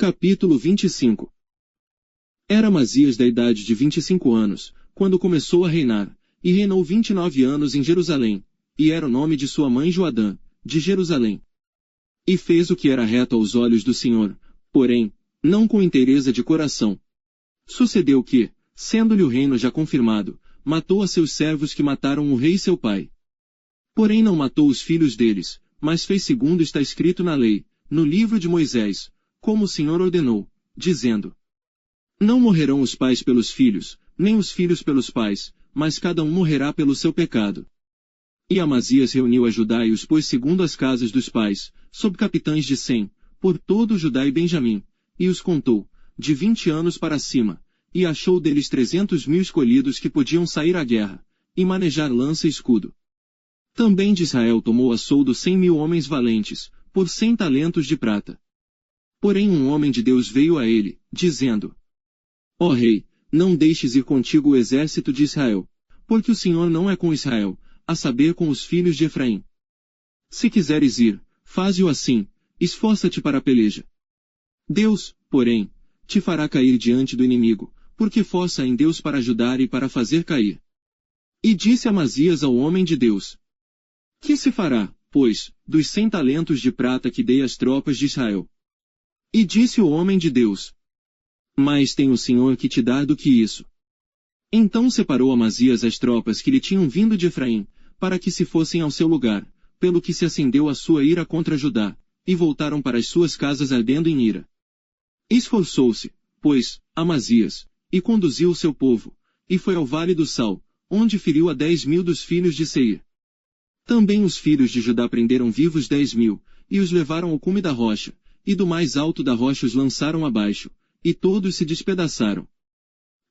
Capítulo 25. Era Amazias da idade de 25 anos, quando começou a reinar, e reinou 29 anos em Jerusalém, e era o nome de sua mãe Joadã, de Jerusalém. E fez o que era reto aos olhos do Senhor, porém, não com inteireza de coração. Sucedeu que, sendo-lhe o reino já confirmado, matou a seus servos que mataram o rei seu pai. Porém não matou os filhos deles, mas fez segundo está escrito na lei, no livro de Moisés, como o Senhor ordenou, dizendo: Não morrerão os pais pelos filhos, nem os filhos pelos pais, mas cada um morrerá pelo seu pecado. E Amazias reuniu a Judá e os pôs segundo as casas dos pais, sob capitães de 100, por todo Judá e Benjamim, e os contou, de 20 anos para cima, e achou deles 300.000 escolhidos que podiam sair à guerra, e manejar lança e escudo. Também de Israel tomou a soldo 100.000 homens valentes, por 100 talentos de prata. Porém um homem de Deus veio a ele, dizendo: Ó rei, não deixes ir contigo o exército de Israel, porque o Senhor não é com Israel, a saber com os filhos de Efraim. Se quiseres ir, faze-o assim, esforça-te para a peleja. Deus, porém, te fará cair diante do inimigo, porque força em Deus para ajudar e para fazer cair. E disse Amazias ao homem de Deus: Que se fará, pois, dos 100 talentos de prata que dei às tropas de Israel? E disse o homem de Deus: Mais tem o Senhor que te dar do que isso. Então separou Amazias as tropas que lhe tinham vindo de Efraim, para que se fossem ao seu lugar, pelo que se acendeu a sua ira contra Judá, e voltaram para as suas casas ardendo em ira. Esforçou-se, pois, Amazias, e conduziu o seu povo, e foi ao vale do Sal, onde feriu a 10.000 dos filhos de Seir. Também os filhos de Judá prenderam vivos 10.000, e os levaram ao cume da rocha, e do mais alto da rocha os lançaram abaixo, e todos se despedaçaram.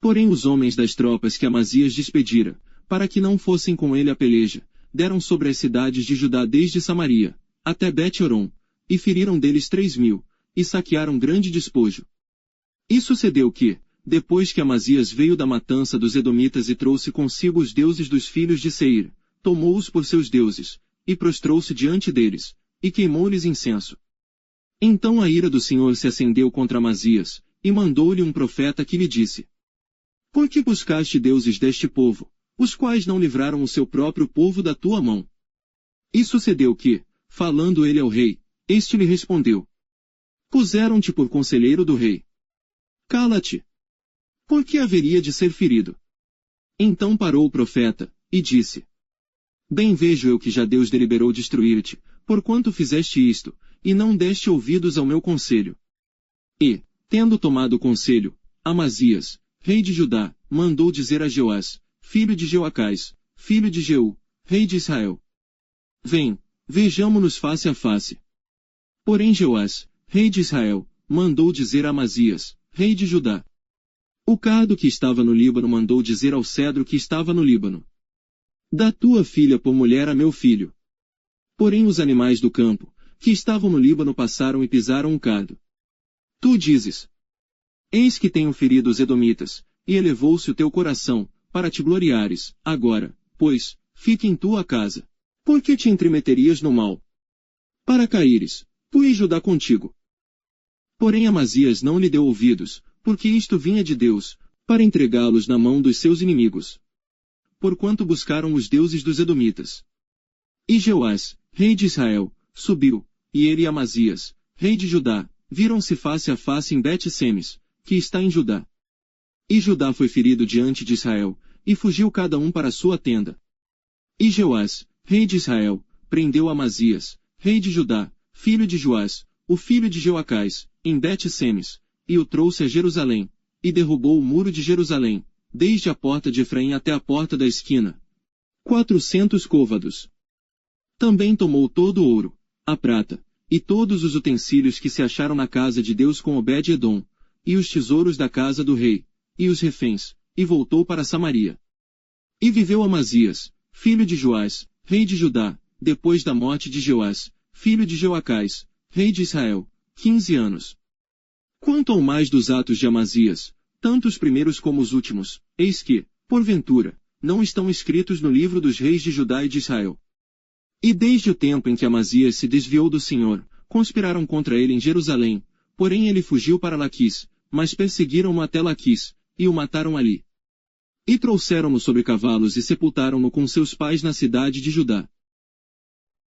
Porém os homens das tropas que Amazias despedira, para que não fossem com ele à peleja, deram sobre as cidades de Judá desde Samaria, até Bet-Horon, e feriram deles 3.000, e saquearam grande despojo. E sucedeu que, depois que Amazias veio da matança dos Edomitas e trouxe consigo os deuses dos filhos de Seir, tomou-os por seus deuses, e prostrou-se diante deles, e queimou-lhes incenso. Então a ira do Senhor se acendeu contra Amazias, e mandou-lhe um profeta que lhe disse: Por que buscaste deuses deste povo, os quais não livraram o seu próprio povo da tua mão? E sucedeu que, falando ele ao rei, este lhe respondeu: Puseram-te por conselheiro do rei. Cala-te! Por que haveria de ser ferido? Então parou o profeta, e disse: Bem vejo eu que já Deus deliberou destruir-te, porquanto fizeste isto, e não deste ouvidos ao meu conselho. E, tendo tomado o conselho, Amazias, rei de Judá, mandou dizer a Jeoás, filho de Jeoacás, filho de Jeú, rei de Israel: Vem, vejamo-nos face a face. Porém Jeoás, rei de Israel, mandou dizer a Amazias, rei de Judá: O cardo que estava no Líbano mandou dizer ao cedro que estava no Líbano: Dá tua filha por mulher a meu filho. Porém os animais do campo, que estavam no Líbano passaram e pisaram o cardo. Tu dizes: Eis que tenho ferido os Edomitas, e elevou-se o teu coração, para te gloriares, agora, pois, fique em tua casa. Por que te entremeterias no mal? Para caíres, tu e Judá contigo. Porém Amazias não lhe deu ouvidos, porque isto vinha de Deus, para entregá-los na mão dos seus inimigos. Porquanto buscaram os deuses dos Edomitas. E Jeoás, rei de Israel, subiu, e ele e Amazias, rei de Judá, viram-se face a face em Bet-Semes, que está em Judá. E Judá foi ferido diante de Israel, e fugiu cada um para sua tenda. E Jeoás, rei de Israel, prendeu Amazias, rei de Judá, filho de Joás, o filho de Jeoacás, em Bet-Semes, e o trouxe a Jerusalém, e derrubou o muro de Jerusalém, desde a porta de Efraim até a porta da esquina. 400 côvados. Também tomou todo o ouro, a prata, e todos os utensílios que se acharam na casa de Deus com Obed-Edom, e os tesouros da casa do rei, e os reféns, e voltou para Samaria. E viveu Amazias, filho de Joás, rei de Judá, depois da morte de Jeoás, filho de Jeoacás, rei de Israel, 15 anos. Quanto ao mais dos atos de Amazias, tanto os primeiros como os últimos, eis que, porventura, não estão escritos no livro dos reis de Judá e de Israel. E desde o tempo em que Amazias se desviou do Senhor, conspiraram contra ele em Jerusalém, Porém ele fugiu para Laquis, mas perseguiram-no até Laquis, e o mataram ali. E trouxeram-no sobre cavalos e sepultaram-no com seus pais na cidade de Judá.